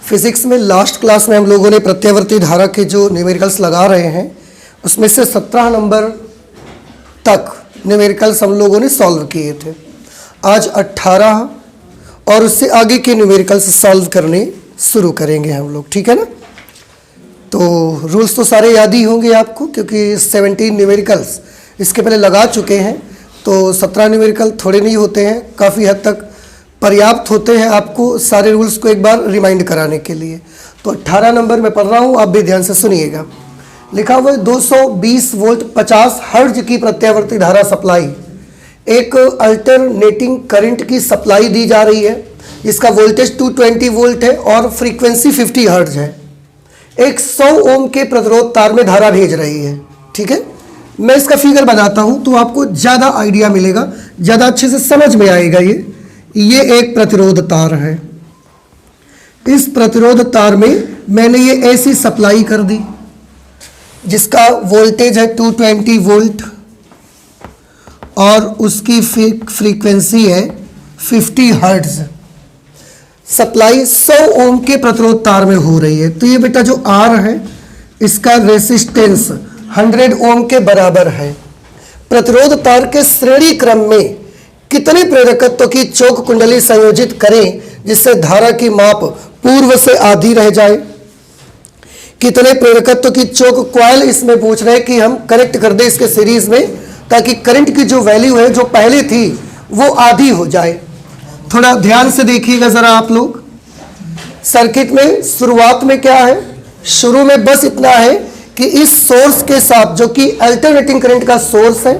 Physics में last class में हम लोगों ने प्रत्यावर्ती धारा के जो न्यूमेरिकल्स लगा रहे हैं उसमें से 17 नंबर तक न्यूमेरिकल्स हम लोगों ने सॉल्व किए थे। आज 18 और उससे आगे के न्यूमेरिकल्स सॉल्व करने शुरू करेंगे हम लोग, ठीक है ना। तो रूल्स तो सारे याद ही होंगे आपको, क्योंकि 17 न्यूमेरिकल्स इसके पहले लगा चुके हैं। तो 17 न्यूमेरिकल थोड़े नहीं होते हैं, काफ़ी हद तक पर्याप्त होते हैं आपको सारे रूल्स को एक बार रिमाइंड कराने के लिए। तो 18 नंबर में पढ़ रहा हूँ, आप भी ध्यान से सुनिएगा। लिखा हुआ है 220 वोल्ट 50 हर्ट्ज की प्रत्यावर्ती धारा सप्लाई, एक अल्टरनेटिंग करंट की सप्लाई दी जा रही है। इसका वोल्टेज 220 वोल्ट है और फ्रीक्वेंसी 50 हर्ट्ज है। एक 100 ओम के प्रतिरोध तार में धारा भेज रही है, ठीक है। मैं इसका फिगर बनाता हूं तो आपको ज़्यादा आइडिया मिलेगा, ज़्यादा अच्छे से समझ में आएगा। ये एक प्रतिरोध तार है। इस प्रतिरोध तार में मैंने ये ऐसी सप्लाई कर दी जिसका वोल्टेज है 220 वोल्ट और उसकी फ्रीक्वेंसी है 50 हर्ट्ज। सप्लाई 100 ओम के प्रतिरोध तार में हो रही है। तो ये बेटा जो आर है इसका रेसिस्टेंस 100 ओम के बराबर है। प्रतिरोध तार के श्रेणी क्रम में कितने प्रेरकत्व की चौक कुंडली संयोजित करें जिससे धारा की माप पूर्व से आधी रह जाए। कितने प्रेरकत्व की चौक कॉइल इसमें पूछ रहे हैं कि हम कनेक्ट कर दें इसके सीरीज में, ताकि करंट की जो वैल्यू है जो पहले थी वो आधी हो जाए। थोड़ा ध्यान से देखिएगा जरा आप लोग। सर्किट में शुरुआत में क्या है, शुरू में बस इतना है कि इस सोर्स के साथ जो कि अल्टरनेटिंग करंट का सोर्स है,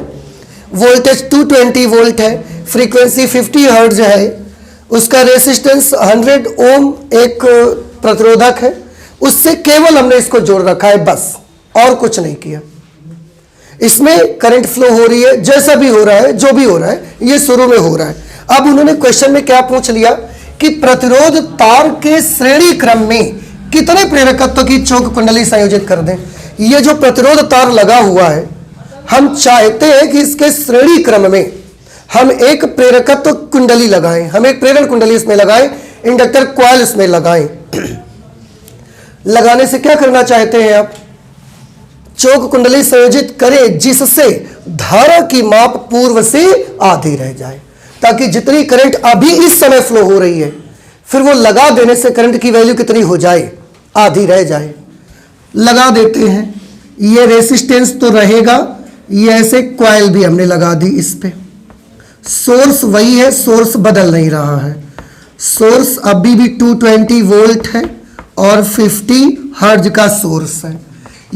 वोल्टेज 220 वोल्ट है, फ्रीक्वेंसी 50 हर्ट्ज है, उसका रेसिस्टेंस 100 ओम एक प्रतिरोधक है, उससे केवल हमने इसको जोड़ रखा है, बस और कुछ नहीं किया। इसमें करंट फ्लो हो रही है, जैसा भी हो रहा है, जो भी हो रहा है, ये शुरू में हो रहा है। अब उन्होंने क्वेश्चन में क्या पूछ लिया कि प्रतिरोध तार के श्रेणी क्रम में कितने प्रेरकत्व की चौक कुंडली संयोजित कर दें। ये जो प्रतिरोध तार लगा हुआ है, हम चाहते हैं कि इसके श्रेणी क्रम में हम एक प्रेरकत्व कुंडली लगाएं, हम एक प्रेरण कुंडली इसमें लगाएं, इंडक्टर कॉइल इसमें लगाएं। लगाने से क्या करना चाहते हैं आप, चौक कुंडली संयोजित करें जिससे धारा की माप पूर्व से आधी रह जाए, ताकि जितनी करंट अभी इस समय फ्लो हो रही है फिर वो लगा देने से करंट की वैल्यू कितनी हो जाए, आधी रह जाए। लगा देते हैं, ये रेसिस्टेंस तो रहेगा, ये ऐसे कॉइल भी हमने लगा दी इस पे। सोर्स वही है, सोर्स बदल नहीं रहा है। सोर्स अभी भी 220 वोल्ट है और 50 हर्ट्ज का सोर्स है।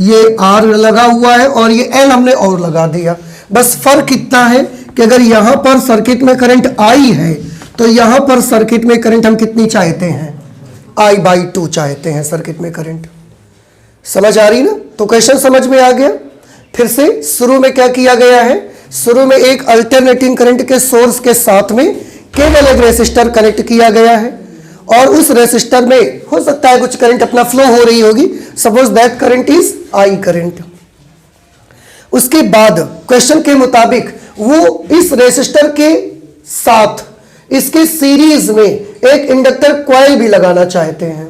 ये आर लगा हुआ है और ये एल हमने और लगा दिया। बस फर्क इतना है कि अगर यहां पर सर्किट में करंट आई है तो यहां पर सर्किट में करंट हम कितनी चाहते हैं, I/2 चाहते हैं सर्किट में करंट। समझ आ रही ना। तो क्वेश्चन समझ में आ गया। फिर से शुरू में क्या किया गया है, शुरू में एक अल्टरनेटिंग करंट के सोर्स के साथ में केवल एक रेसिस्टर कनेक्ट किया गया है और उस रेसिस्टर में हो सकता है कुछ करंट अपना फ्लो हो रही होगी। Suppose that current is I current. उसके बाद क्वेश्चन के मुताबिक वो इस रेसिस्टर के साथ इसके सीरीज में एक इंडक्टर कॉइल भी लगाना चाहते हैं।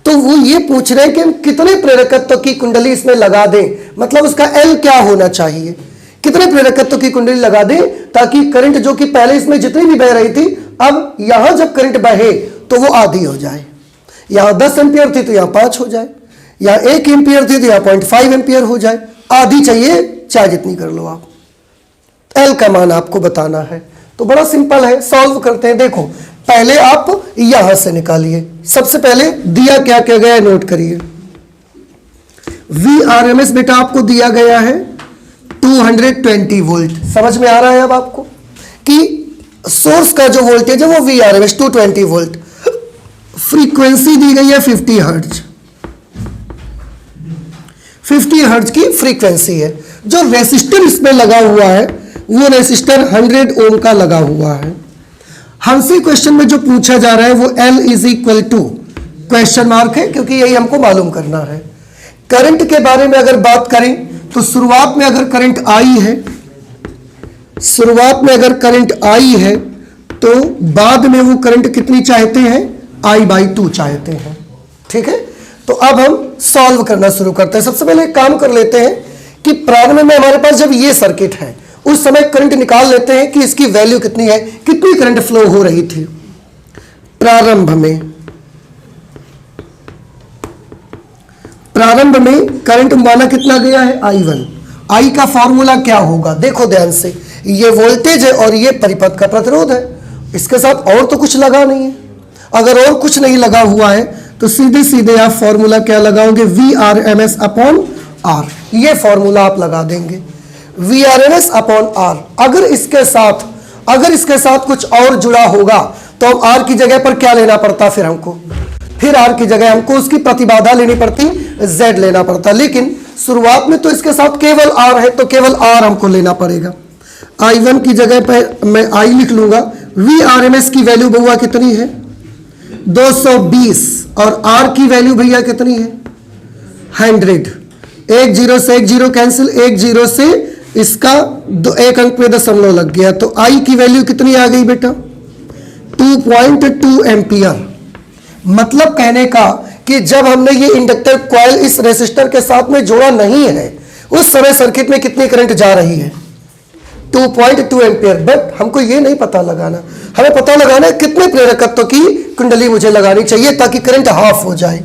तो वो ये पूछ रहे हैं कि हम कितने प्रेरकत्व की कुंडली इसमें लगा दें, मतलब उसका L क्या होना चाहिए, कितने प्रेरकत्व की कुंडली लगा दें ताकि करंट जो कि पहले इसमें जितनी भी बह रही थी, अब यहां जब करंट बहे तो वो आधी हो जाए। यहां 10 एम्पियर थी तो यहां 5 हो जाए, यहां 1 एम्पियर थी तो यहां 0.5 एम्पियर हो जाए। आधी चाहिए, चाहे जितनी कर लो आप। L का मान आपको बताना है। तो बड़ा सिंपल है, सॉल्व करते हैं। देखो पहले आप यहां से निकालिए। सबसे पहले दिया क्या क्या गया है नोट करिए। Vrms बेटा आपको दिया गया है 220 वोल्ट। समझ में आ रहा है अब आपको कि सोर्स का जो वोल्टेज है वो Vrms 220 वोल्ट। फ्रीक्वेंसी दी गई है 50 हर्ट्ज, 50 हर्ट्ज की फ्रीक्वेंसी है। जो रेसिस्टर इसमें लगा हुआ है वो रेसिस्टर 100 ओम का लगा हुआ है। हमसे क्वेश्चन में जो पूछा जा रहा है वो L = क्वेश्चन मार्क है, क्योंकि यही हमको मालूम करना है। करंट के बारे में अगर बात करें तो शुरुआत में अगर करंट आई है, शुरुआत में अगर करंट आई है तो बाद में वो करंट कितनी चाहते हैं, I/2 चाहते हैं। ठीक है, तो अब हम सॉल्व करना शुरू करते हैं। सबसे पहले एक काम कर लेते हैं कि प्रारंभ में हमारे पास जब ये सर्किट है उस समय करंट निकाल लेते हैं कि इसकी वैल्यू कितनी है, कितनी करंट फ्लो हो रही थी प्रारंभ में करंट माना कितना गया है I1। I का फॉर्मूला क्या होगा, देखो ध्यान से, ये वोल्टेज है और ये परिपथ का प्रतिरोध है, इसके साथ और तो कुछ लगा नहीं है। अगर और कुछ नहीं लगा हुआ है तो सीधे सीधे आप फॉर्मूला क्या लगाओगे, VRMS अपॉन R, ये फॉर्मूला आप लगा देंगे VRMS अपॉन R। अगर इसके साथ कुछ और जुड़ा होगा तो हम R की जगह पर क्या लेना पड़ता, फिर R की जगह हमको उसकी प्रतिबाधा लेनी पड़ती, Z लेना पड़ता। लेकिन शुरुआत में तो इसके साथ केवल R है तो केवल R हमको लेना पड़ेगा। I1 की जगह पर मैं I लिख लूंगा। VRMS की वैल्यू भैया कितनी है 220 और R की वैल्यू भैया कितनी है 100। एक जीरो से एक जीरो कैंसिल, एक जीरो से इसका एक अंक में दशमलव लग गया, तो I की वैल्यू कितनी आ गई बेटा 2.2 एम्पियर। मतलब कहने का कि जब हमने ये इंडक्टर कॉइल इस रेसिस्टर के साथ में जोड़ा नहीं है उस समय सर्किट में कितनी करंट जा रही है 2.2 एम्पियर। बट हमको ये नहीं पता लगाना, हमें पता लगाना है कितने प्रेरकत्व की कुंडली मुझे लगानी चाहिए ताकि करंट हाफ हो जाए।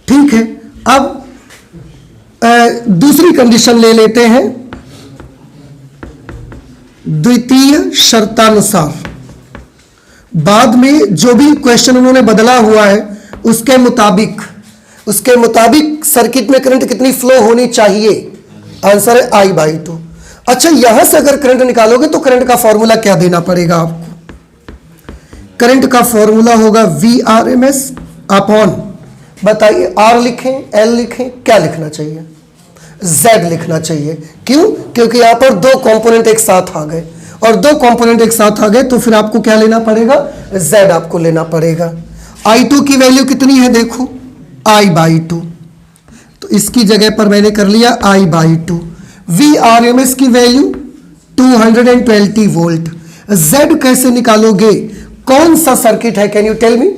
ठीक है, अब दूसरी कंडीशन ले लेते हैं, द्वितीय शर्तानुसार। बाद में जो भी क्वेश्चन उन्होंने बदला हुआ है उसके मुताबिक सर्किट में करंट कितनी फ्लो होनी चाहिए, आंसर है I/2। अच्छा, यहां से अगर करंट निकालोगे तो करंट का फॉर्मूला क्या देना पड़ेगा आपको, करंट का फॉर्मूला होगा VRMS अपॉन, बताइए R लिखें L लिखें, क्या लिखना चाहिए, Z लिखना चाहिए। क्यों, क्योंकि यहां पर दो कंपोनेंट एक साथ आ गए और दो कंपोनेंट एक साथ आ गए तो फिर आपको क्या लेना पड़ेगा, Z आपको लेना पड़ेगा। I2 की वैल्यू कितनी है देखो I/2, तो इसकी जगह पर मैंने कर लिया I/2। VRMS की वैल्यू 220 वोल्ट। Z कैसे निकालोगे, कौन सा सर्किट है, can you tell me,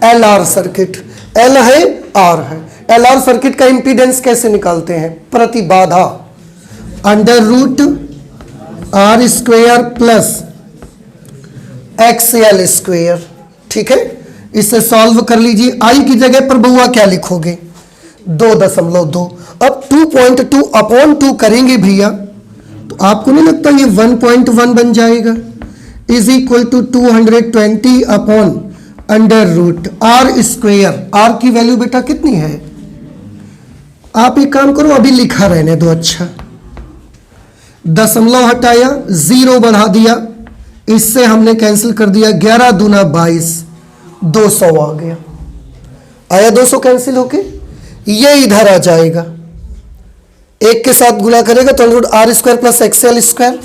LR circuit, L है R है, LR सर्किट का इंपीडेंस कैसे निकालते हैं, प्रतिबाधा √R² प्लस XL स्क्वेयर। ठीक है, इसे सॉल्व कर लीजिए। I की जगह पर बउआ क्या लिखोगे 2.2। अब 2.2 अपॉन 2 करेंगे भैया तो आपको नहीं लगता ये 1.1 बन जाएगा, is equal to 220 upon √R²। R की वैल्यू बेटा कितनी है, आप एक काम करो अभी लिखा रहने दो। अच्छा, दशमलव हटाया, जीरो बढ़ा दिया, इससे हमने कैंसिल कर दिया, 11 दूना 22, 200 आ गया। आया 200 कैंसिल होके, ये इधर आ जाएगा, एक के साथ गुणा करेगा तो √R² plus XL²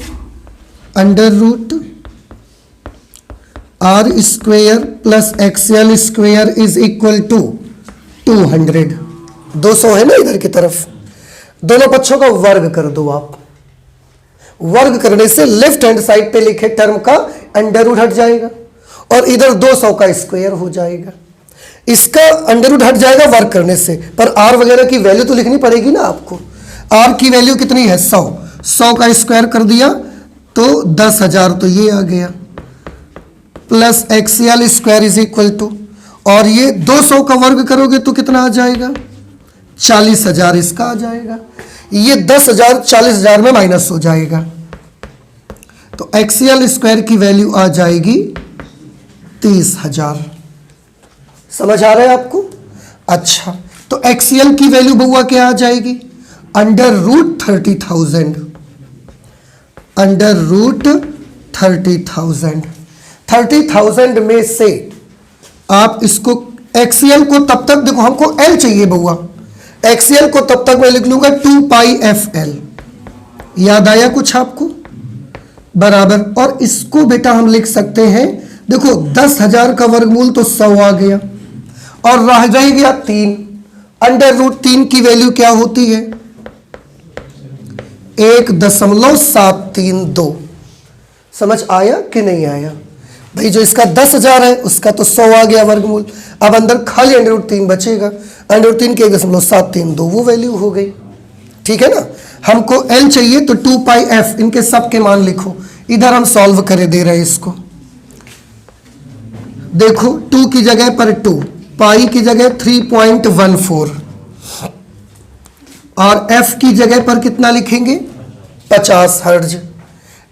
√R² plus XL² is equal to 200। 200 है ना इधर की तरफ, दोनों पक्षों का वर्ग कर दो आप। वर्ग करने से लेफ्ट हैंड साइड पे लिखे टर्म का अंडर हट जाएगा और इधर 200 का स्क्वायर हो जाएगा। इसका अंडर हट जाएगा वर्ग करने से, पर R वगैरह की वैल्यू तो लिखनी पड़ेगी ना आपको। R की वैल्यू कितनी है 100, 100 का स्क्वायर कर दिया तो 10,000, तो ये आ गया, plus XL² is equal to, और ये 200 का वर्ग करोगे तो कितना आ जाएगा 40,000 इसका आ जाएगा। ये 10,000 40,000 में माइनस हो जाएगा, तो XL² की वैल्यू आ जाएगी 30,000। समझ आ रहा है आपको? अच्छा, तो XL की वैल्यू बउआ क्या आ जाएगी, √30,000। 30,000 में से आप इसको XL को तब तक देखो, हमको L चाहिए बउआ, XL को तब तक मैं लिख लूंगा 2πfL। याद आया कुछ आपको, बराबर। और इसको बेटा हम लिख सकते हैं, देखो 10,000 का वर्गमूल तो 100 आ गया और रह गया 3। √3 की वैल्यू क्या होती है 1.732। समझ आया कि नहीं आया? भाई जो इसका 10,000 है उसका तो 100 आ गया वर्गमूल। अब अंदर खाली √3 बचेगा, √3 के 1.732 वो वैल्यू हो गई। ठीक है ना। हमको L चाहिए तो 2πf, इनके सब के मान लिखो। इधर हम सॉल्व करे दे रहे हैं इसको। देखो 2 की जगह पर 2, पाई की जगह 3.14 और f की जगह पर कितना लिखेंगे 50 हर्ट्ज।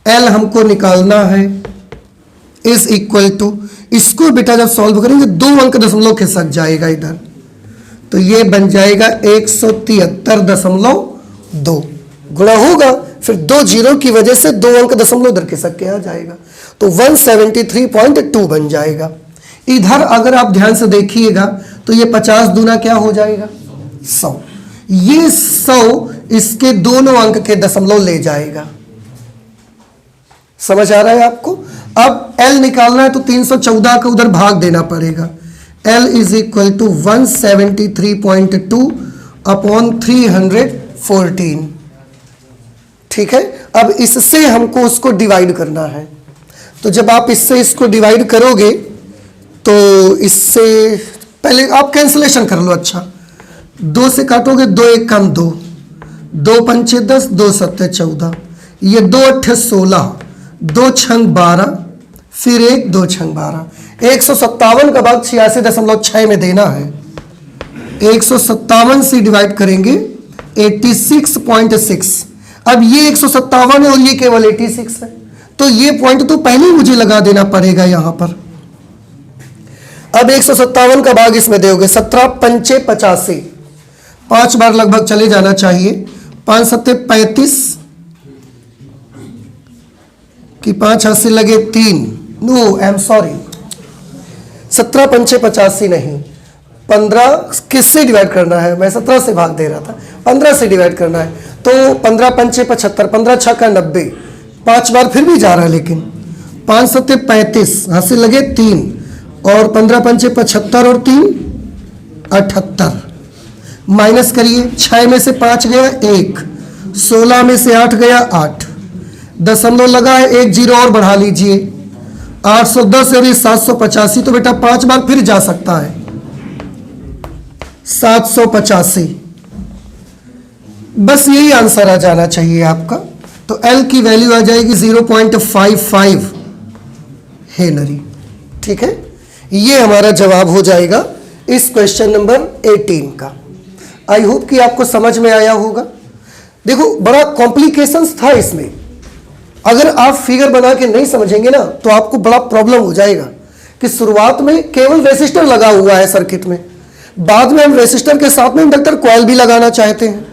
L हमको निकालना है इज इक्वल टू, इसको बेटा जब सॉल्व करेंगे 2 अंक दशमलव खिसक जाएगा इधर, तो ये बन जाएगा 173.2 गुणा होगा, फिर 2 जीरो की वजह से 2 अंक दशमलव इधर खिसक के आ जाएगा, तो 173.2 बन जाएगा। इधर अगर आप ध्यान से देखिएगा तो ये 50 दूना क्या हो जाएगा 100, ये 100 इसके दोनों अंक के दशमलव ले जाएगा। समझ आ रहा है आपको। अब L निकालना है तो 314 का उधर भाग देना पड़ेगा। L is equal to 173.2 upon 314। ठीक है। अब इससे हमको उसको डिवाइड करना है, तो जब आप इससे इसको डिवाइड करोगे तो इससे पहले आप कैंसिलेशन कर लो। अच्छा 2 से काटोगे, 2 1 कम 2, 2 पंचे 10, 2 सत्ते 14, ये 2 अट्ठे 16, 2 छंग 12, फिर 1 2 छंग 12, 157 का भाग 86.6 में देना है। 157 से डिवाइड करेंगे 86.6। अब ये 157 है और ये केवल 86 है, तो ये पॉइंट तो पहले ही मुझे लगा देना पड़ेगा यहां पर। अब 157 का भाग इसमें दोगे 17 पंचे 85, 5 बार लगभग चले जाना चाहिए। 5 सत्ते 35 कि 5 हाथ से लगे 3, नो आई एम सॉरी, 17 पंचे 85 नहीं, 15 किससे डिवाइड करना है, मैं 17 से भाग दे रहा था, 15 से डिवाइड करना है, तो 15 पंचे 75, 15 6 का 90, 5 बार फिर भी जा रहा है, लेकिन 5 सत्ते 35 हाथ से लगे 3 और 15 पंचे 75 और 3 78, माइनस करिए, 6 में से 5 गया 1, 16 में से 8 गया 8, दशमलव लगा है 1 जीरो और बढ़ा लीजिए, 810 और 785, तो बेटा 5 बार फिर जा सकता है 785। बस यही आंसर आ जाना चाहिए आपका। तो L की वैल्यू आ जाएगी 0.55 हेनरी। ठीक है, ये हमारा जवाब हो जाएगा इस क्वेश्चन नंबर 18 का। आई होप कि आपको समझ में आया होगा। देखो बड़ा कॉम्प्लिकेशंस था इसमें, अगर आप फिगर बना के नहीं समझेंगे ना तो आपको बड़ा प्रॉब्लम हो जाएगा कि शुरुआत में केवल रेसिस्टर लगा हुआ है सर्किट में, बाद में हम रेसिस्टर के साथ में इंडक्टर कॉइल भी लगाना चाहते हैं,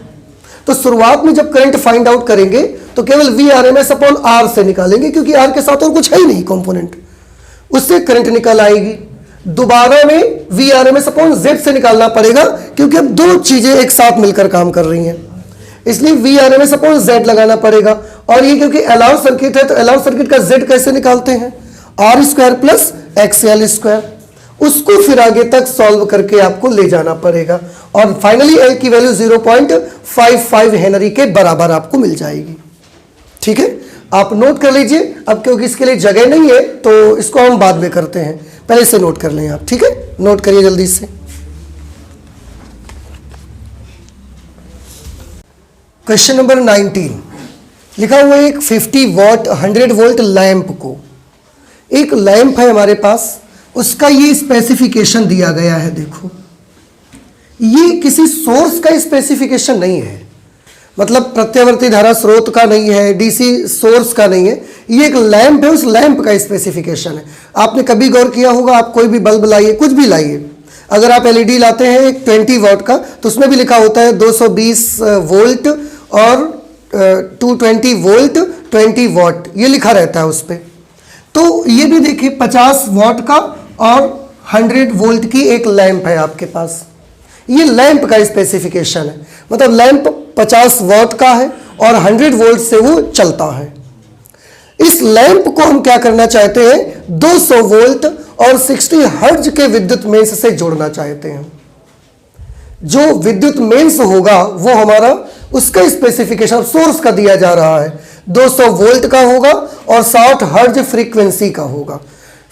तो शुरुआत में जब करंट फाइंड आउट करेंगे तो केवल Vrms/R से निकालेंगे, क्योंकि R के साथ और कुछ है ही नहीं कंपोनेंट, उससे करंट निकल आएगी। दोबारा में Vrms/Z से निकालना पड़ेगा, क्योंकि अब 2 चीजें एक साथ मिलकर काम कर रही हैं, इसलिए Vrms/Z लगाना पड़ेगा। और ये क्योंकि अलाउ सर्किट है तो अलाउ सर्किट का Z कैसे निकालते हैं, R² प्लस XL², उसको फिर आगे तक सॉल्व करके आपको ले जाना पड़ेगा और फाइनली L की वैल्यू 0.55 हेनरी के बराबर आपको मिल जाएगी। ठीक है, आप नोट कर लीजिए। अब क्योंकि इसके लिए जगह नहीं है तो इसको हम बाद में करते हैं, पहले से नोट कर लें आप। ठीक है, नोट करिए जल्दी से। क्वेश्चन नंबर 19 लिखा हुआ है, एक 50 वॉट 100 वोल्ट लैंप को, एक लैंप है हमारे पास, उसका ये स्पेसिफिकेशन दिया गया है। देखो ये किसी सोर्स का स्पेसिफिकेशन नहीं है, मतलब प्रत्यावर्ती धारा स्रोत का नहीं है, डीसी सोर्स का नहीं है, ये एक लैंप है, उस लैंप का स्पेसिफिकेशन है। आपने कभी गौर किया होगा, आप कोई भी बल्ब लाइए, कुछ भी लाइए, अगर आप एलईडी लाते हैं एक 20 वॉट का, तो उसमें भी लिखा होता है 220 वोल्ट और 220 वोल्ट 20 वॉट, ये लिखा रहता है उस पर। तो ये भी देखिए 50 वॉट का और 100 वोल्ट की एक लैंप है आपके पास, ये लैंप का स्पेसिफिकेशन है, मतलब लैंप 50 वॉट का है और 100 वोल्ट से वो चलता है। इस लैंप को हम क्या करना चाहते हैं, 200 वोल्ट और 60 हर्ट्ज के विद्युत मेंस से जोड़ना चाहते हैं। जो विद्युत मेंस होगा वो हमारा उसका स्पेसिफिकेशन सोर्स का दिया जा रहा है, 200 वोल्ट का होगा और 60 हर्ट्ज फ्रीक्वेंसी का होगा।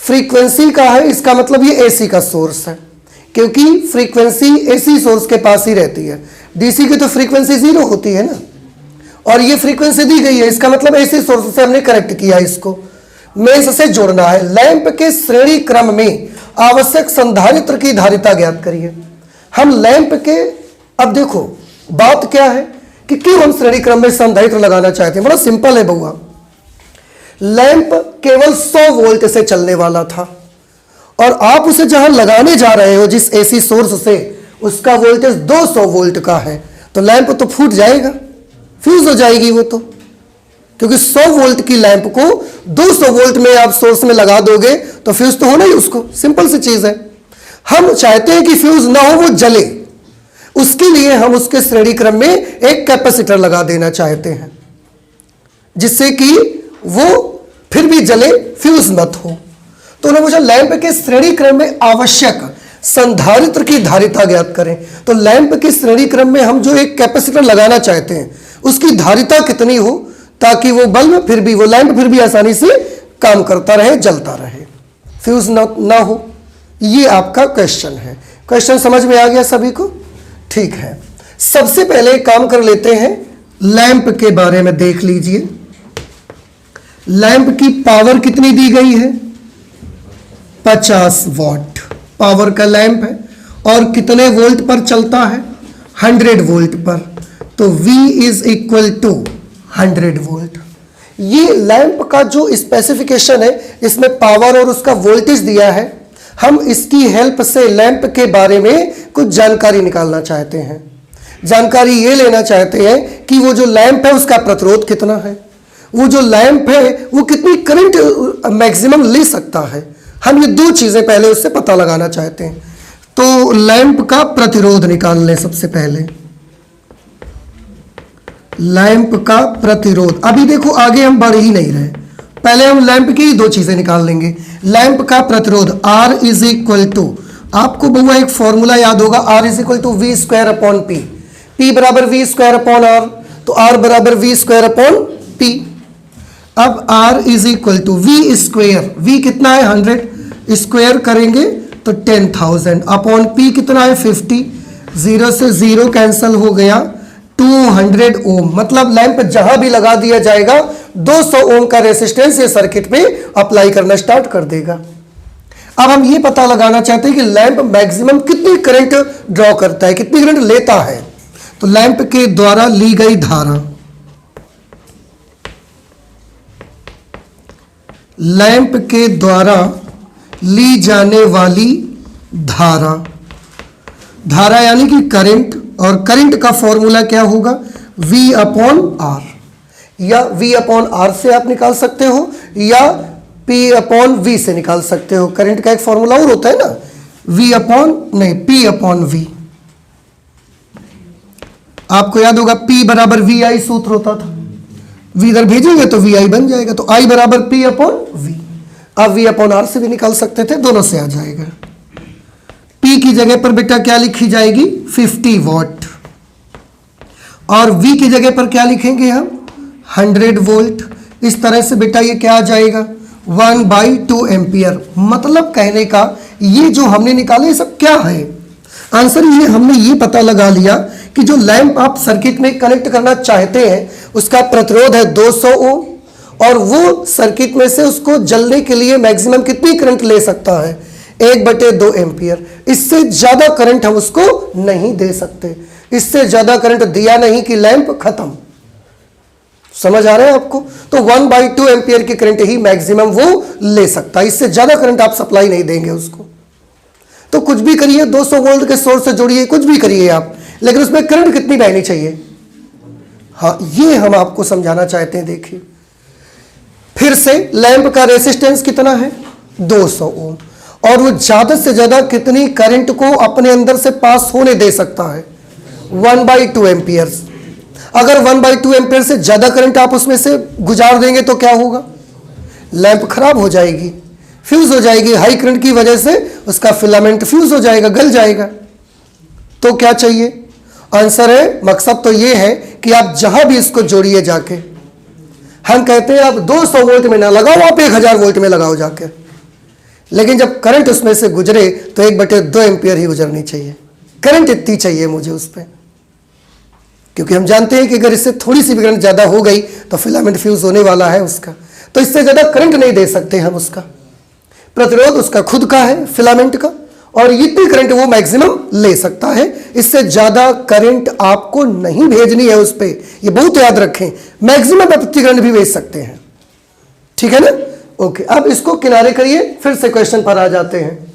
फ्रीक्वेंसी का है, इसका मतलब ये एसी का सोर्स है, क्योंकि फ्रीक्वेंसी एसी सोर्स के पास ही रहती है। डीसी की तो फ्रीक्वेंसी 0 होती है ना, और ये फ्रीक्वेंसी दी गई है, इसका मतलब एसी सोर्स से हमने कनेक्ट किया इसको। मेष से जोड़ना है। लैंप के श्रेणी क्रम में आवश्यक संधारित्र की धारिता ज्ञात करिए। हम लैंप के, अब देखो बात क्या है कि क्यों हम श्रेणी क्रम में संधारित्र लगाना चाहते हैं। बड़ा सिंपल है बउआ। लैंप केवल 100 वोल्ट से चलने वाला था, और आप उसे जहां लगाने जा रहे हो जिस एसी सोर्स से, उसका वोल्टेज 200 वोल्ट का है, तो लैंप तो फूट जाएगा, फ्यूज हो जाएगी वो तो, क्योंकि 100 वोल्ट की लैंप को 200 वोल्ट में आप सोर्स में लगा दोगे तो फ्यूज तो होना ही उसको। सिंपल सी चीज है। हम चाहते हैं कि फ्यूज ना हो, वो जले, उसके लिए हम उसके श्रेणी क्रम में एक कैपेसिटर लगा देना चाहते हैं, जिससे कि वो फिर भी जले, फ्यूज मत हो। तो उन्होंने पूछा लैंप के श्रेणी क्रम में आवश्यक संधारित्र की धारिता ज्ञात करें। तो लैंप के श्रेणी क्रम में हम जो एक कैपेसिटर लगाना चाहते हैं उसकी धारिता कितनी हो, ताकि वो बल्ब फिर भी, वो लैंप फिर भी आसानी से काम करता रहे, जलता रहे, फ्यूज ना हो। ये आपका क्वेश्चन है। क्वेश्चन समझ में आ गया सभी को? ठीक है। सबसे पहले काम कर लेते हैं, लैंप के बारे में देख लीजिए। लैंप की पावर कितनी दी गई है? 50 वॉट पावर का लैंप है, और कितने वोल्ट पर चलता है? 100 वोल्ट पर। तो V is equal to 100 volt. ये लैंप का जो स्पेसिफिकेशन है, इसमें पावर और उसका वोल्टेज दिया है। हम इसकी हेल्प से लैंप के बारे में कुछ जानकारी निकालना चाहते हैं। जानकारी ये लेना चाहते हैं कि वो जो लैंप है उसका प्रतिरोध कितना है, वो जो लैंप है वो कितनी करंट मैक्सिमम ले सकता है। हम ये दो चीजें पहले उससे पता लगाना चाहते हैं। तो लैंप का प्रतिरोध निकाल लें सबसे पहले। लैंप का प्रतिरोध, अभी देखो आगे हम बढ़ ही नहीं रहे, पहले हम लैंप की दो चीजें निकाल लेंगे। लैंप का प्रतिरोध R इज इक्वल टू, आपको बहुआ एक फॉर्मूला याद होगा, R is equal to V square upon P. P बराबर वी स्क्वायर अपॉन R, तो R बराबर वी स्क्वायर अपॉन P। अब R is equal to V square, V कितना है 100, स्क्वायर करेंगे तो 10,000 अपॉन P कितना है 50, 0 से 0 कैंसिल हो गया, 200 ओम। मतलब लैंप जहां भी लगा दिया जाएगा 200 ओम का रेसिस्टेंस ये सर्किट में अप्लाई करना स्टार्ट कर देगा। अब हम ये पता लगाना चाहते हैं कि लैंप मैक्सिमम कितनी करंट ड्रॉ करता है, कितनी करंट लेता है। तो लैंप के द्वारा ली गई धारा, लैंप के द्वारा ली जाने वाली धारा, धारा यानी कि करंट, और करंट का फॉर्मूला क्या होगा? V अपॉन R, या V अपॉन R से आप निकाल सकते हो, या P अपॉन V से निकाल सकते हो। करंट का एक फॉर्मूला और होता है ना, V अपॉन नहीं, P अपॉन V। आपको याद होगा P बराबर VI सूत्र होता था, V इधर भेजेंगे तो VI बन जाएगा, तो I बराबर P अपॉन V। आप V अपॉन R से भी निकाल सकते थे, दोनों से आ जाएगा। P की जगह पर बेटा क्या लिखी जाएगी? 50 वॉट, और V की जगह पर क्या लिखेंगे हम? 100 वोल्ट। इस तरह से बेटा ये क्या आ जाएगा? 1/2 एम्पियर। मतलब कहने का ये जो हमने निकाले ये सब क्या है? आंसर ये हमने ये पता लगा लिया कि जो लैंप आप सर्किट में कनेक्ट करना चाहते हैं उसका प्रतिरोध है 200 ओम, और वो सर्किट में से उसको जलने के लिए मैक्सिमम कितनी करंट ले सकता है? 1/2 एम्पियर। इससे ज्यादा करंट हम उसको नहीं दे सकते। इससे ज्यादा करंट दिया नहीं कि लैंप खत्म। समझ आ रहा है आपको? तो 1/2 एम्पियर की करंट ही मैक्सिमम वो ले सकता है, इससे ज्यादा करंट आप सप्लाई नहीं देंगे उसको। तो कुछ भी करिए, 200 वोल्ट के सोर्स से जोड़िए, कुछ भी करिए आप, लेकिन उसमें करंट कितनी बहनी चाहिए? हाँ, ये हम आपको समझाना चाहते हैं। देखिए फिर से, लैंप का रेसिस्टेंस कितना है? 200 ओम, और वो ज्यादा से ज्यादा कितनी करंट को अपने अंदर से पास होने दे सकता है? 1/2 एम्पियर। अगर 1/2 एम्पियर से ज्यादा करंट आप उसमें से गुजार देंगे तो क्या होगा? लैंप खराब हो जाएगी, फ्यूज हो जाएगी। हाई करंट की वजह से उसका फिलामेंट फ्यूज हो जाएगा, गल जाएगा। तो क्या चाहिए? आंसर है, मकसद तो ये है कि आप जहां भी इसको जोड़िए जाके, हम कहते हैं आप 200 वोल्ट में ना लगाओ, आप 1000 वोल्ट में लगाओ जाके। लेकिन जब करंट उसमें से गुजरे तो 1/2 एम्पियर ही गुजरनी चाहिए, करंट इतनी चाहिए मुझे उस पर, क्योंकि हम जानते हैं कि अगर इससे थोड़ी सी भी करंट ज़्यादा हो गई तो फिलामेंट फ्यूज होने वाला है उसका, तो इससे ज़्यादा करंट नहीं दे सकते हम उसका। प्रतिरोध उसका खुद का है फिलामेंट का, और इतनी करंट वो मैक्सिमम ले सकता है, इससे ज़्यादा करंट आपको नहीं भेजनी है उस पर, ये बहुत याद रखें। मैक्सिमम आप इतनी करंट भी भेज सकते हैं, ठीक है ना। ओके, अब इसको किनारे करिए, फिर से क्वेश्चन पर आ जाते हैं।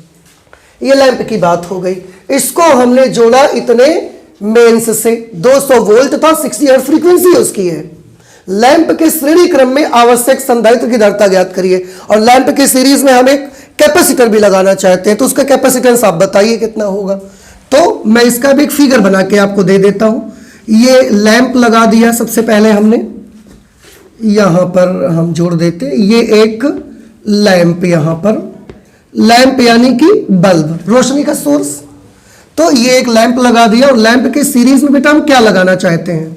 ये लैंप की बात हो गई, इसको हमने जोड़ा इतने मेंस से, 200 वोल्ट था, 60 हर्ट्ज फ्रीक्वेंसी उसकी है। लैंप के श्रेणी क्रम में आवश्यक संधारित्र की धारिता ज्ञात करिए, और लैंप के सीरीज में हम एक कैपेसिटर भी लगाना चाहते हैं, तो उसका कैपेसिटेंस आप बताइए कितना होगा। तो मैं इसका भी एक फिगर बना के आपको दे देता हूं। ये लैंप लगा दिया सबसे पहले हमने, यहां पर हम जोड़ देते, ये एक लैंप, यहां पर लैंप यानी कि बल्ब, रोशनी का सोर्स। तो ये एक लैंप लगा दिया, और लैंप के सीरीज में बेटा हम क्या लगाना चाहते हैं,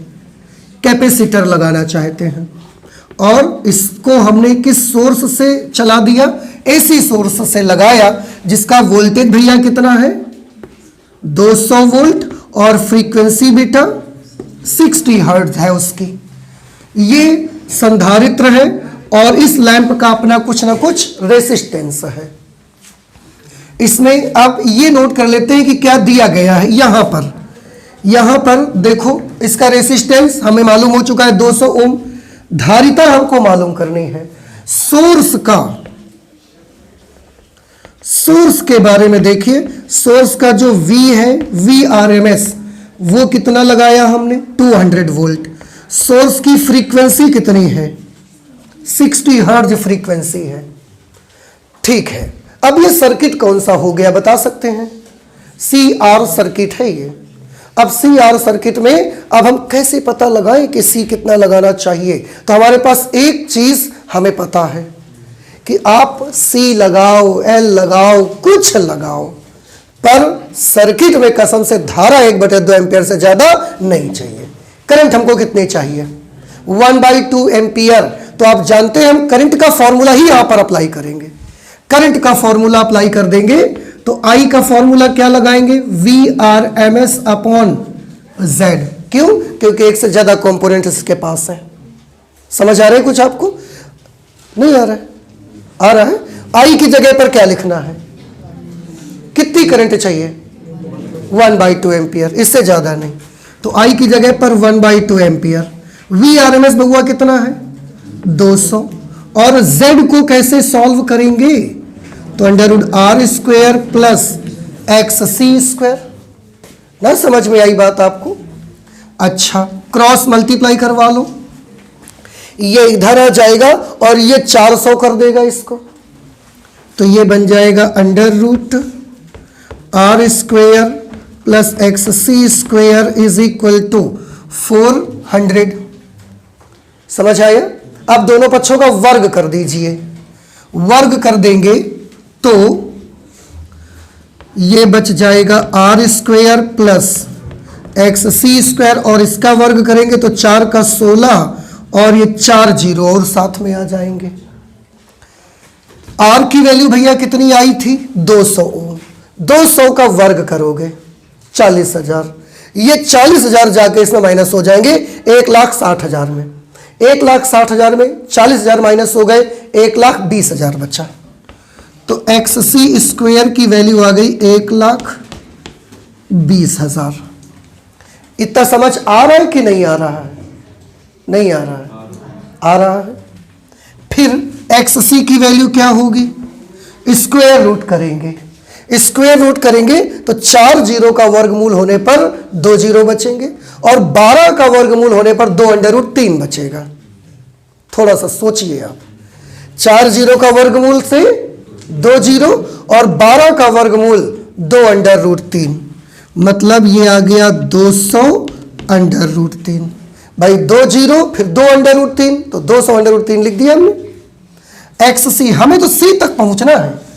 कैपेसिटर लगाना चाहते हैं। और इसको हमने किस सोर्स से चला दिया, एसी सोर्स से लगाया, जिसका वोल्टेज भैया कितना है 200 वोल्ट, और फ्रीक्वेंसी बेटा 60 हर्ट्ज है उसकी। ये संधारित्र है, और इस लैंप का अपना कुछ ना कुछ रेसिस्टेंस है। इसमें आप ये नोट कर लेते हैं कि क्या दिया गया है। यहां पर देखो, इसका रेसिस्टेंस हमें मालूम हो चुका है 200 ओम, धारिता हमको मालूम करनी है। सोर्स के बारे में देखिए, सोर्स का जो V है, VRMS, वो कितना लगाया हमने 200 वोल्ट। सोर्स की फ्रीक्वेंसी कितनी है 60 हर्ट्ज फ्रीक्वेंसी है, ठीक है। अब ये सर्किट कौन सा हो गया बता सकते हैं, CR सर्किट है ये। अब CR सर्किट में अब हम कैसे पता लगाएं कि C कितना लगाना चाहिए, तो हमारे पास एक चीज हमें पता है कि आप C लगाओ, L लगाओ, कुछ लगाओ, पर सर्किट में कसम से धारा 1/2 एम्पियर से ज्यादा नहीं चाहिए। करंट हमको कितने चाहिए 1/2 एम्पियर। तो आप जानते हैं हम करंट का फॉर्मूला ही यहां पर अप्लाई करेंगे। करंट का फॉर्मूला अप्लाई कर देंगे तो I का फॉर्मूला क्या लगाएंगे, VRMS अपॉन Z। क्यों, क्योंकि एक से ज्यादा कंपोनेंट इसके पास है। समझ आ रहा है कुछ आपको, नहीं आ रहा है, आ रहा है। I की जगह पर क्या लिखना है, कितनी करंट चाहिए 1/2 एम्पियर, इससे ज्यादा नहीं। तो I की जगह पर 1/2 एम्पियर। VRMS बउआ कितना है 200, और Z को कैसे सॉल्व करेंगे, तो √R² प्लस XC²। ना समझ में आई बात आपको। अच्छा, क्रॉस मल्टीप्लाई करवा लो, ये इधर आ जाएगा और ये 400 कर देगा इसको, तो ये बन जाएगा √R² plus XC² is equal to 400। समझ आया। अब दोनों पक्षों का वर्ग कर दीजिए, वर्ग कर देंगे तो ये बच जाएगा R² प्लस XC², और इसका वर्ग करेंगे तो 4 का 16, और ये 4 जीरो और साथ में आ जाएंगे। R की वैल्यू भैया कितनी आई थी 200 ओम, 200 का वर्ग करोगे 40,000, ये 40,000 जाके इसमें माइनस हो जाएंगे 1,60,000 में। 1,60,000 में 40,000 माइनस हो गए, 1,20,000 बचा। तो XC² की वैल्यू आ गई 1,20,000। इतना समझ आ रहा है कि नहीं आ रहा है, नहीं आ रहा है, आ रहा है। फिर XC की वैल्यू क्या होगी, स्क्वायर रूट करेंगे, स्क्वायर रूट करेंगे तो 4 जीरो का वर्गमूल होने पर 2 जीरो बचेंगे, और 12 का वर्गमूल होने पर 2√3 बचेगा। थोड़ा सा सोचिए आप, 4 जीरो का वर्गमूल से 2 जीरो, और 12 का वर्गमूल 2√3, मतलब ये आ गया 200√3। भाई 2 जीरो फिर 2√3, तो 200√3 लिख दिया हमने। XC, हमें तो C तक पहुंचना है।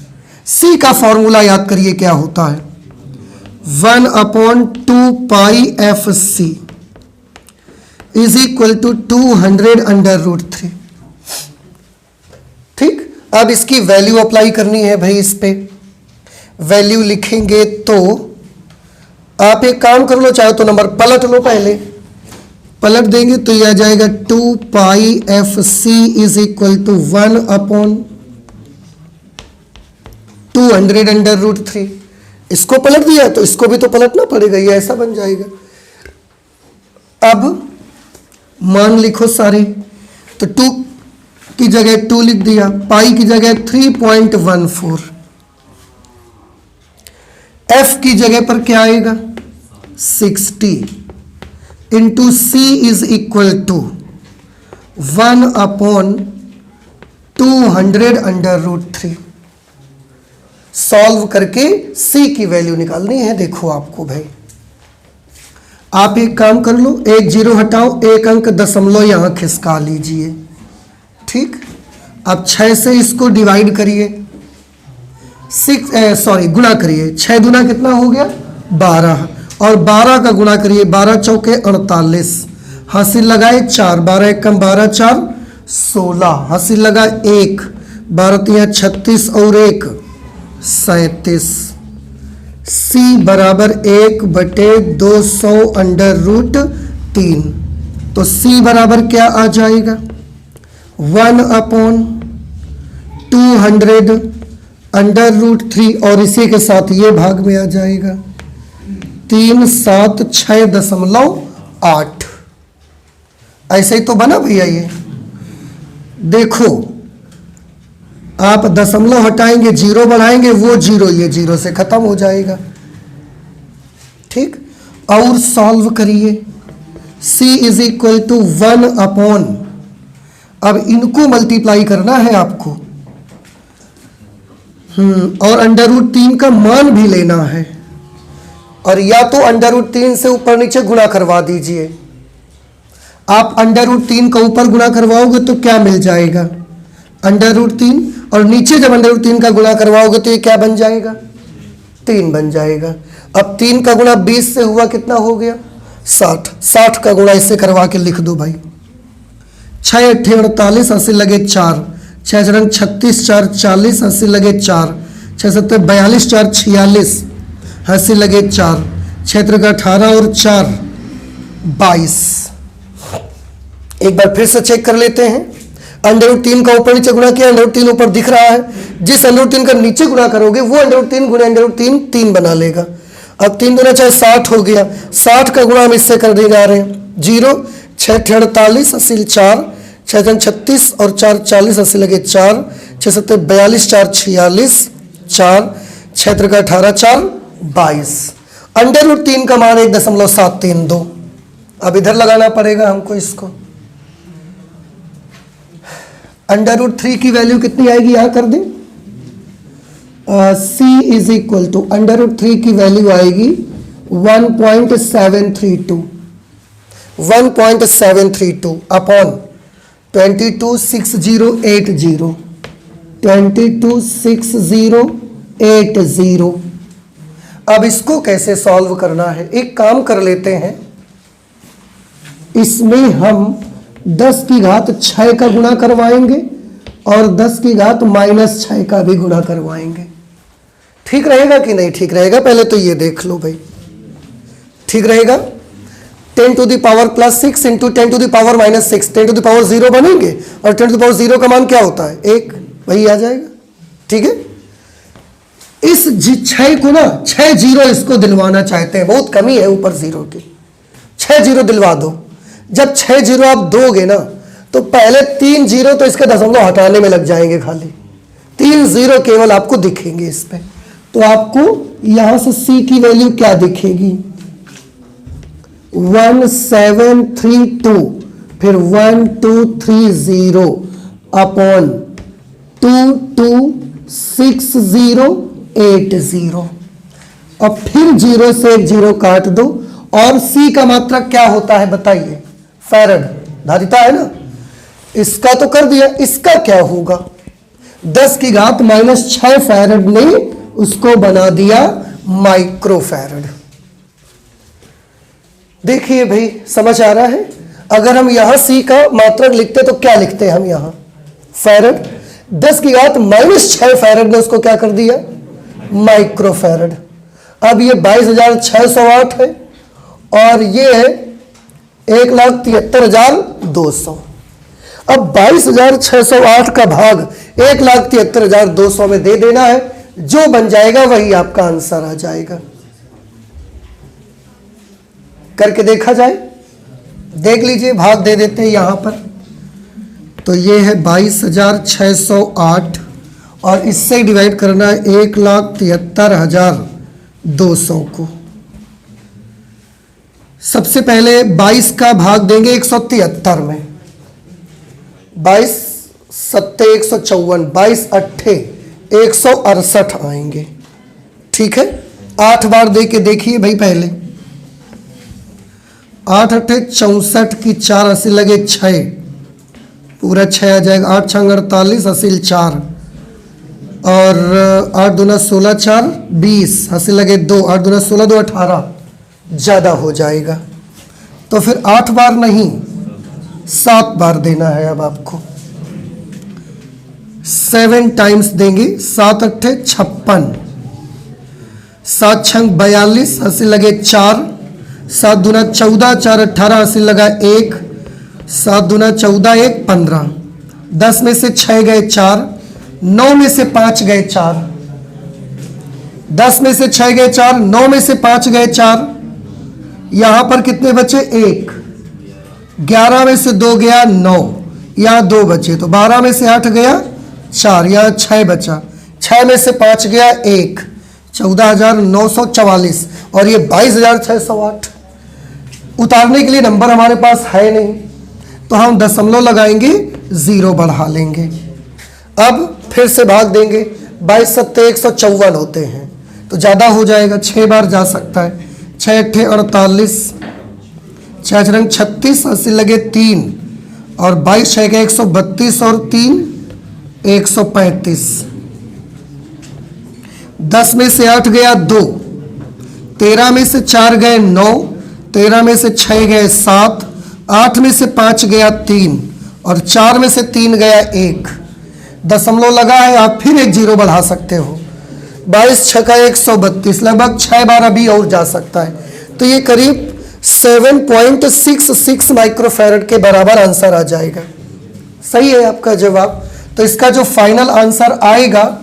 C का फॉर्मूला याद करिए क्या होता है, 1/2πfc इज इक्वल टू 200√3। ठीक, अब इसकी वैल्यू अप्लाई करनी है भाई। इस पे वैल्यू लिखेंगे तो आप एक काम कर लो, चाहे तो नंबर पलट लो, पहले पलट देंगे तो यह आ जाएगा 2 pi F C is equal to 1/200 √3। इसको पलट दिया तो इसको भी तो पलटना पड़ेगा, ये ऐसा बन जाएगा। अब मान लिखो सारे, तो 2 की जगह 2 लिख दिया, पाई की जगह 3.14, एफ की जगह पर क्या आएगा 60 into C is equal to 1/200 solve करके सी की वैल्यू निकालनी है। देखो आपको भाई, आप एक काम कर लो, एक जीरो हटाओ, एक अंक दशमलव यहां खिसका लीजिए, ठीक। अब 6 से इसको डिवाइड करिए, गुणा करिए, 6 दूना कितना हो गया 12, और 12 का गुणा करिए, 12 चौके 48, हासिल लगाए 4, 12 एकम 12 4 16, हासिल लगा 1, 12 तिया 36 और 1 37, सी बराबर 1/200 तो सी बराबर क्या आ जाएगा 1/200 और इसी के साथ ये भाग में आ जाएगा 376.8। ऐसे ही तो बना भैया ये। देखो आप दशमलव हटाएंगे, जीरो बढ़ाएंगे, वो जीरो ये जीरो से खत्म हो जाएगा, ठीक। और सॉल्व करिए, c इज इक्वल टू 1/, अब इनको मल्टीप्लाई करना है आपको, और √3 का मान भी लेना है, और या तो √3 से ऊपर नीचे गुणा करवा दीजिए। आप √3 का ऊपर गुणा करवाओगे तो क्या मिल जाएगा √3, और नीचे जब √3 का गुणा करवाओगे तो ये क्या बन जाएगा 3 बन जाएगा। अब 3 का गुणा 20 से हुआ कितना हो गया 60, 60 का गुणा इससे करवा के लिख दो भाई, 6 8 48, 80 लगे 4, 6 रंग 36 4 40, 80 लगे 4, 6 7 42 4 46, 80 लगे 4, क्षेत्र का 18 और 4 22। एक बार फिर से चेक कर लेते हैं, √3 का ऊपर नीचे गुणा किया, √3 ऊपर दिख रहा है, जिस √3 का नीचे गुणा करोगे वो √3 गुणे √3 3 बना लेगा। अब 3 दूना चाहे 60 हो गया, 60 का गुणा हम इससे कर दे जा रहे हैं 0, 6 48, 80 4, 6 36 और 4 40, 80 लगे 4, 6 7 42 4 46 4, क्षेत्र का 18 4 22, √3 का मान 1.732। अब इधर लगाना पड़ेगा हमको इसको, √3 की वैल्यू कितनी आएगी यहां कर दें, c इज इक्वल टू √3 की वैल्यू आएगी 1.732 अपॉन 226080 226080। अब इसको कैसे सॉल्व करना है, एक काम कर लेते हैं, इसमें हम 10 की घात 6 का गुणा करवाएंगे और 10 की घात -6 का भी गुणा करवाएंगे। ठीक रहेगा कि नहीं ठीक रहेगा, पहले तो ये देख लो भाई, ठीक रहेगा। 10 to the power +6 into 10 to the power -6, 10 to the power 0 बनेंगे, और 10 टू द पावर 0 का मान क्या होता है 1, वही आ जाएगा, ठीक है। इस 6 को ना 6 जीरो इसको दिलवाना चाहते हैं, बहुत कमी है ऊपर 0 की, 6 जीरो दिलवा दो। जब 6 जीरो आप दोगे ना तो पहले 3 जीरो तो इसके दशमलव हटाने में लग जाएंगे, खाली 3 जीरो केवल आपको दिखेंगे इस पे। तो आपको यहां से c की वैल्यू क्या दिखेगी 1732, फिर 1230 अपॉन 226080, अब फिर 0 से 1 जीरो काट दो, और c का मात्रा क्या होता है बताइए, फैरड धारिता है ना, इसका तो कर दिया, इसका क्या होगा 10 की घात -6 फैरड ने उसको बना दिया माइक्रोफैरड। देखिए भाई समझ आ रहा है। अगर हम यहां c का मात्रक लिखते तो क्या लिखते हैं हम यहां फैरड, 10 की घात -6 फैरेड ने उसको क्या कर दिया, माइक्रो फैरेड। अब ये 22,608 है और ये है 1,73,200। अब 22,608 का भाग 1,73,200 में दे देना है, जो बन जाएगा वही आपका आंसर आ जाएगा। करके देखा जाए, देख लीजिए, भाग दे देते हैं यहां पर। तो ये है 22,608 और इससे डिवाइड करना है 1,73,200 को। सबसे पहले 22 का भाग देंगे 173 में, 22 सत्ते 154, 22 अट्ठे 168 आएंगे। ठीक है, 8 बार दे के देखिए भाई। पहले 8 अट्ठे 64 की 4 अस्सी लगे 6, पूरा 6 आ जाएगा। 8 छंग 48, हासिल 4 और 8 दूना 16, 4 20, हासिल लगे 2, 8 दूना 16, 2 18, ज़्यादा हो जाएगा। तो फिर 8 बार नहीं 7 बार देना है। अब आपको 7 टाइम्स देंगे। 7 अट्ठे 56, 7 छंग 42, हासिल लगे 4, 7 दूना 14, 4 18, हासिल लगा 1, 7 दूना 14, 1 15, 10 में से 6 गए 4, 9 में से 5 गए 4, 10 में से 6 गए 4, 9 में से 5 गए 4, यहां पर कितने बचे 1, 11 में से 2 गया 9, यहां 2 बचे, तो 12 में से 8 गया 4, यहां 6 बचा, 6 में से 5 गया 1, 14,944 और ये 22,608। उतारने के लिए नंबर हमारे पास है नहीं, तो हम दशमलव लगाएंगे, 0 बढ़ा लेंगे। अब फिर से भाग देंगे। 22 सत्ते 154 होते हैं, तो ज़्यादा हो जाएगा, 6 बार जा सकता है। 6 अट्ठे 48, 6 रंग 36, अस्सी लगे 3 और 22 6 के 132 और 3 135। 10 में से 8 गया 2, 13 में से 4 गए 9, 13 में से 6 गए 7, 8 में से 5 गया 3 और 4 में से 3 गया 1। दशमलव लगा है, आप फिर एक 0 बढ़ा सकते हो। 22 छक्का 132, लगभग 6 बार अभी और जा सकता है। तो ये करीब 7.66 माइक्रोफैरड के बराबर आंसर आ जाएगा। सही है आपका जवाब। तो इसका जो फाइनल आंसर आएगा,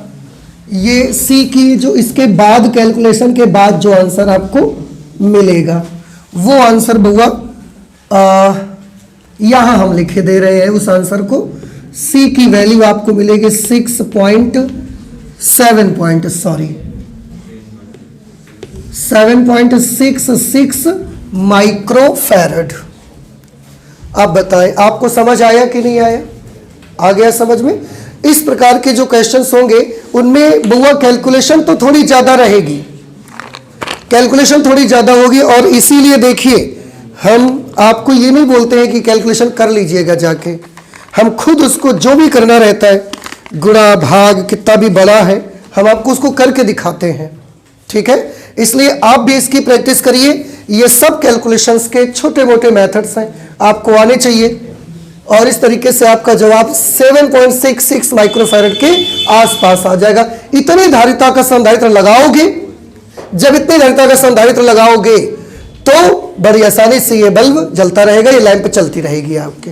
ये सी की जो इसके बाद कैलकुलेशन के बाद जो आंसर आपको मिलेगा, वो आंसर बुआ यहां हम लिखे दे रहे हैं। उस आंसर को सी की वैल्यू आपको मिलेगी 7.66 माइक्रोफैरड। आप बताएं, आपको समझ आया कि नहीं आया? आ गया समझ में? इस प्रकार के जो क्वेश्चंस होंगे उनमें बुआ कैलकुलेशन तो थोड़ी ज्यादा रहेगी, कैलकुलेशन थोड़ी ज्यादा होगी। और इसीलिए देखिए, हम आपको ये नहीं बोलते हैं कि कैलकुलेशन कर लीजिएगा जाके, हम खुद उसको जो भी करना रहता है, गुणा भाग कितना भी बड़ा है, हम आपको उसको करके दिखाते हैं। ठीक है, इसलिए आप भी इसकी प्रैक्टिस करिए। ये सब कैलकुलेशंस के छोटे मोटे मेथड्स हैं, आपको आने चाहिए और इस तरीके से आपका जवाब 7.66 माइक्रोफैरड के आसपास आ जाएगा। इतनी धारिता का संधारित्र लगाओगे, जब इतनी धारिता का संधारित्र लगाओगे तो बड़ी आसानी से ये बल्ब जलता रहेगा, ये लैंप चलती रहेगी आपके।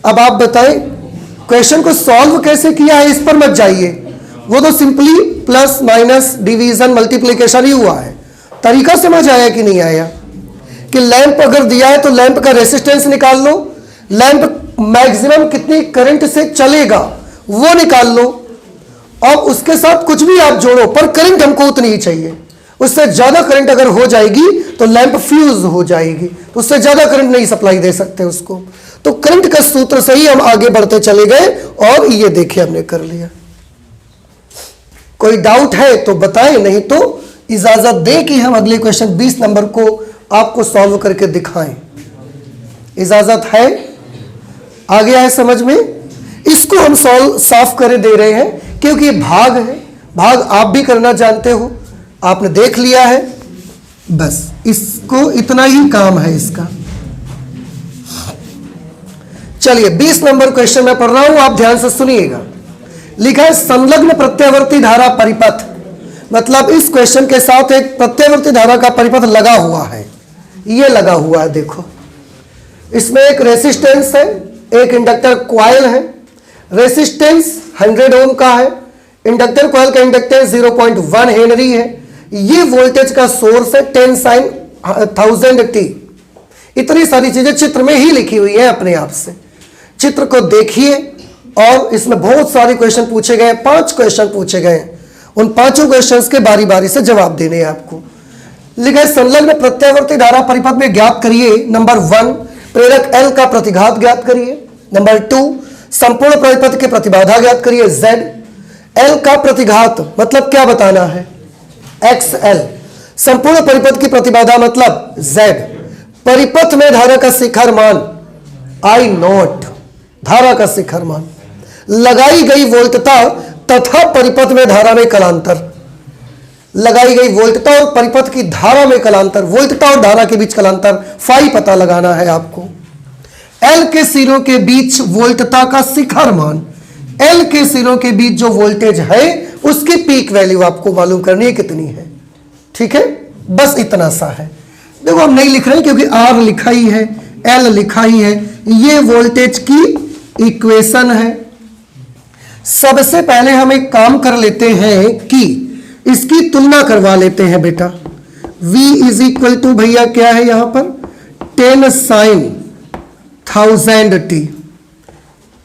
अब आप बताएं, क्वेश्चन को सॉल्व कैसे किया है इस पर मत जाइए, वो तो simply plus minus division multiplication ही हुआ है। तरीका समझ आया कि नहीं आया? कि लैंप अगर दिया है तो लैंप का रेसिस्टेंस निकाल लो, लैंप मैक्सिमम कितनी करंट से चलेगा वो निकाल लो, और उसके साथ कुछ भी आप जोड़ो, पर करंट हमको उतनी ही चाहिए। उससे ज्यादा करंट अगर हो जाएगी तो लैंप फ्यूज हो जाएगी, तो उससे ज्यादा करंट नहीं सप्लाई दे सकते उसको। तो करंट का सूत्र से ही हम आगे बढ़ते चले गए और ये देखिए हमने कर लिया। कोई डाउट है तो बताएं, नहीं तो इजाजत दे कि हम अगले क्वेश्चन 20 नंबर को आपको सॉल्व करके दिखाएं। इजाजत है? आ गया है समझ में? इसको हम सॉल्व साफ करे दे रहे हैं क्योंकि ये भाग है, भाग आप भी करना जानते हो, आपने देख लिया है, बस इसको इतना ही काम है इसका। चलिए 20 नंबर क्वेश्चन मैं पढ़ रहा हूं, आप ध्यान से सुनिएगा। लिखा है संलग्न प्रत्यावर्ती धारा परिपथ, मतलब इस क्वेश्चन के साथ एक प्रत्यावर्ती धारा का परिपथ लगा हुआ है। ये लगा हुआ है, देखो इसमें एक रेसिस्टेंस है, एक इंडक्टर कॉइल है। रेसिस्टेंस 100 ओम का है, इंडक्टर कॉइल का इंडक्टेंस 0.1 हेनरी है। ये वोल्टेज का सोर्स है 10 sin 1000t। इतनी सारी चीजें चित्र में ही लिखी हुई है अपने आप से। चित्र को देखिए और इसमें बहुत सारे क्वेश्चन पूछे गए, 5 क्वेश्चन पूछे गए। उन 5 क्वेश्चंस के बारी बारी से जवाब देने हैं आपको। लिखा है संलग्न प्रत्यावर्ती धारा परिपथ में ज्ञात करिए। नंबर 1 प्रेरक L का प्रतिघात ज्ञात करिए। नंबर 2 संपूर्ण परिपथ की प्रतिबाधा ज्ञात करिए Z। L का प्रतिघात मतलब क्या बताना है, XL। संपूर्ण परिपथ की प्रतिबाधा मतलब Z। परिपथ में धारा का शिखर मान I0, धारा का शिखर मान। लगाई गई वोल्टता तथा परिपथ में धारा में कलांतर। लगाई गई वोल्टता और परिपथ की धारा में कलांतर, वोल्टता और धारा के बीच कलांतर फाई पता लगाना है आपको। L के सिरों के बीच वोल्टता का शिखर मान, L के सिरों के बीच जो वोल्टेज है उसकी पीक वैल्यू आपको मालूम करनी है कितनी है। ठीक है, बस इतना सा है। देखो हम नहीं लिख रहे हैं क्योंकि R लिखा ही है, L लिखा ही है। ये वोल्टेज की इक्वेशन है। सबसे पहले हम एक काम कर लेते हैं कि इसकी तुलना करवा लेते हैं बेटा। V इज इक्वल टू भैया क्या है यहां पर 10 sin 1000t।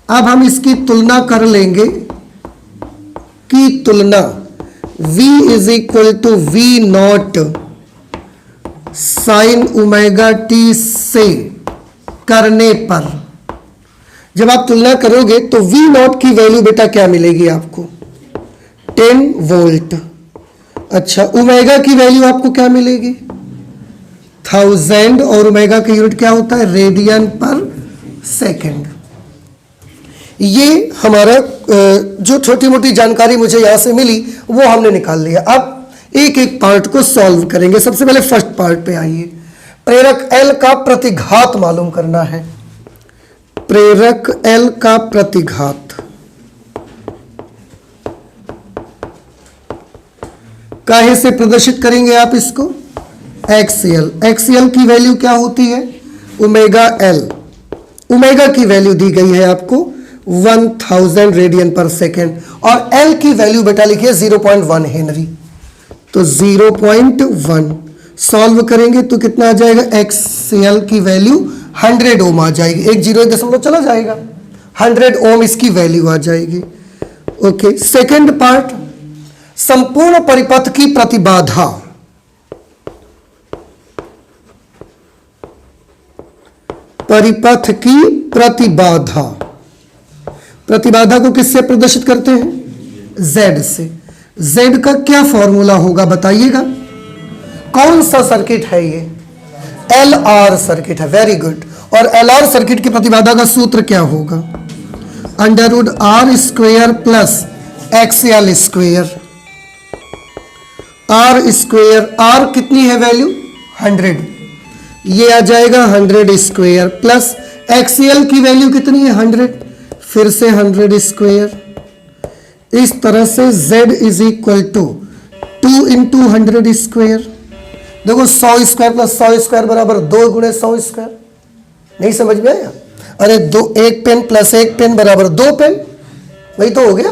अब हम इसकी तुलना कर लेंगे की तुलना V is equal to V0 sin omega t से करने पर जब आप तुलना करोगे तो V0 की वैल्यू बेटा क्या मिलेगी आपको 10 वोल्ट। अच्छा, ओमेगा की वैल्यू आपको क्या मिलेगी 1000 और ओमेगा का यूनिट क्या होता है रेडियन पर सेकंड। ये हमारा जो छोटी मोटी जानकारी मुझे यहां से मिली वो हमने निकाल लिया। अब एक एक पार्ट को सॉल्व करेंगे। सबसे पहले फर्स्ट पार्ट पे आइए। प्रेरक L का प्रतिघात मालूम करना है। प्रेरक L का प्रतिघात काहे से प्रदर्शित करेंगे आप इसको XL। XL की वैल्यू क्या होती है ओमेगा L। ओमेगा की वैल्यू दी गई है आपको 1000 रेडियन पर सेकेंड और L की वैल्यू बेटा लिखिए 0.1 हेनरी। तो 0.1 सॉल्व करेंगे तो कितना आ जाएगा XL की वैल्यू 100 ओम आ जाएगी। 1 0 1 दशमलव चला जाएगा, 100 ओम इसकी वैल्यू आ जाएगी। ओके, सेकंड पार्ट संपूर्ण परिपथ की प्रतिबाधा। परिपथ की प्रतिबाधा, प्रतिबाधा को किससे प्रदर्शित करते हैं Z से। Z का क्या फॉर्मूला होगा बताइएगा। कौन सा सर्किट है ये LR सर्किट है। Very good. और LR सर्किट की प्रतिबाधा का सूत्र क्या होगा √R square plus XL square. R square, R कितनी है वैल्यू 100, ये आ जाएगा 100 स्क्वायर प्लस XL की वैल्यू कितनी है 100, फिर से 100 स्क्वायर। इस तरह से Z is equal to 2 into 100 square. देखो 100 स्क्वायर प्लस 100 स्क्वायर बराबर 2 गुणे 100 स्क्वायर। नहीं समझ में आया? अरे दो, एक पेन प्लस एक पेन बराबर 2 पेन, वही तो हो गया।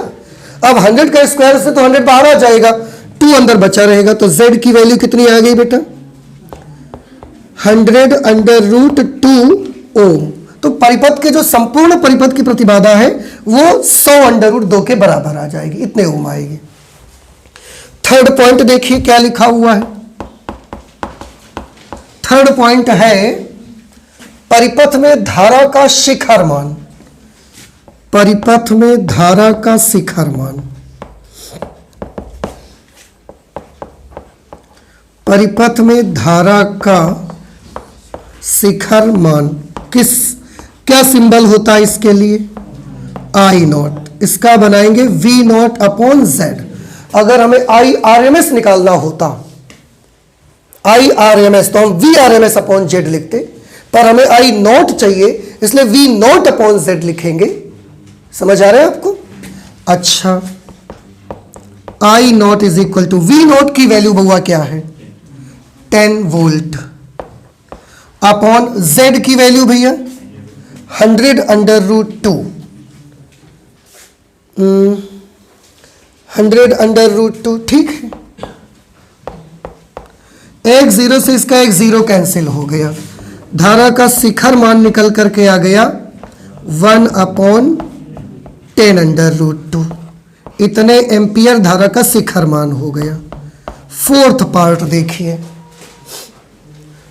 अब 100 का स्क्वायर से तो 100 बाहर आ जाएगा, 2 अंदर बचा रहेगा। तो Z की वैल्यू कितनी आ गई बेटा 100 √2 ओम। तो परिपथ के जो संपूर्ण परिपथ की प्रतिबाधा है वो 100 √2 के बराबर आ जाएगी, इतने ओम आएगी। थर्ड पॉइंट देखिए क्या लिखा हुआ है। थर्ड पॉइंट है परिपथ में धारा का शिखर मान। परिपथ में धारा का शिखर मान। परिपथ में धारा का शिखर मान क्या सिंबल होता है इसके लिए I0। इसका बनाएंगे V0 अपॉन Z। अगर हमें IRMS निकालना होता IRMS तो हम VRMS अपॉन Z लिखते, पर हमें I0 चाहिए इसलिए V0 अपॉन Z लिखेंगे। समझ आ रहा है आपको। अच्छा, I naught is equal to V naught की वैल्यू बउआ क्या है 10 वोल्ट अपॉन जेड की वैल्यू भैया 100 अंडर रूट 2 100 अंडर रूट 2। ठीक है, एक जीरो से इसका एक जीरो कैंसिल हो गया, धारा का शिखर मान निकल करके आ गया 1 अपॉन 10 अंडर रूट 2। इतने एम्पियर धारा का शिखर मान हो गया। फोर्थ पार्ट देखिए,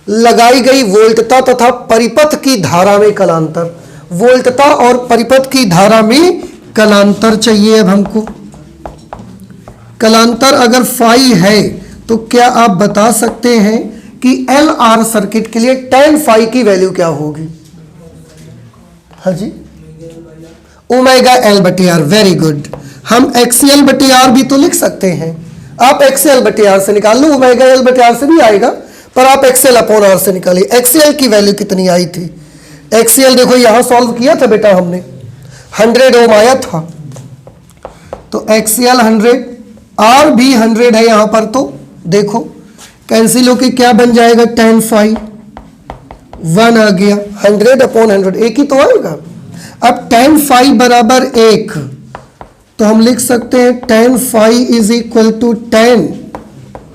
लगाई गई वोल्टता तथा परिपथ की धारा में कलांतर। वोल्टता और परिपथ की धारा में कलांतर चाहिए। अब हमको कलांतर अगर फाई है तो क्या आप बता सकते हैं कि एल आर सर्किट के लिए tan फाई की वैल्यू क्या होगी? हाँ जी, ओमेगा एल बटे आर। Very good. हम एक्सीएल बटे आर भी तो लिख सकते हैं। आप एक्सीएल बटे आर से निकाल लो, ओमेगा एल बटे आर से भी आएगा, पर आप एक्सीएल अपॉन आर से निकालिए। एक्सीएल की वैल्यू कितनी आई थी? एक्सीएल देखो यहां सॉल्व किया था बेटा हमने, 100 ओम आया था, तो एक्सीएल 100, आर भी 100 है यहां पर, तो देखो कैंसिल होके क्या बन जाएगा tan फाई 1 आ गया, 100 अपॉन 100 एक ही तो आएगा। अब tan फाई बराबर 1, तो हम लिख सकते हैं tan phi is equal to tan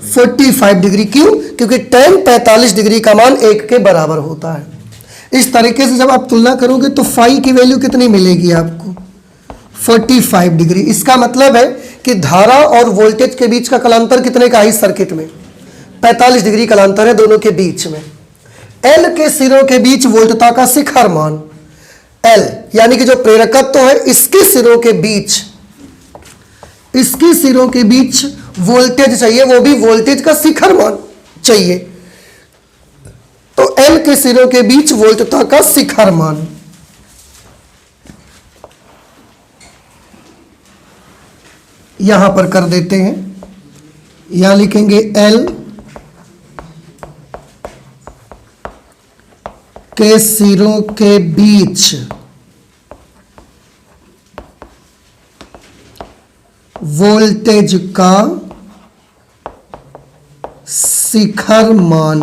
45 degree. क्यों? क्योंकि tan 45 डिग्री का मान 1 के बराबर होता है। इस तरीके से जब आप तुलना करोगे तो फाई की वैल्यू कितनी मिलेगी आपको? 45 डिग्री। इसका मतलब है कि धारा और वोल्टेज के बीच का कलांतर कितने का है? सर्किट में 45 डिग्री कलांतर है दोनों के बीच में। एल के सिरों के बीच वोल्टता का शिखर मान एल, यानी कि जो प्रेरकत्व है इसके सिरों के बीच वोल्टेज चाहिए, वो भी वोल्टेज का शिखर मान चाहिए। तो एल के सिरों के बीच वोल्टता का शिखर मान, यहां पर कर देते हैं, यहां लिखेंगे एल के सिरों के बीच वोल्टेज का शिखर मान।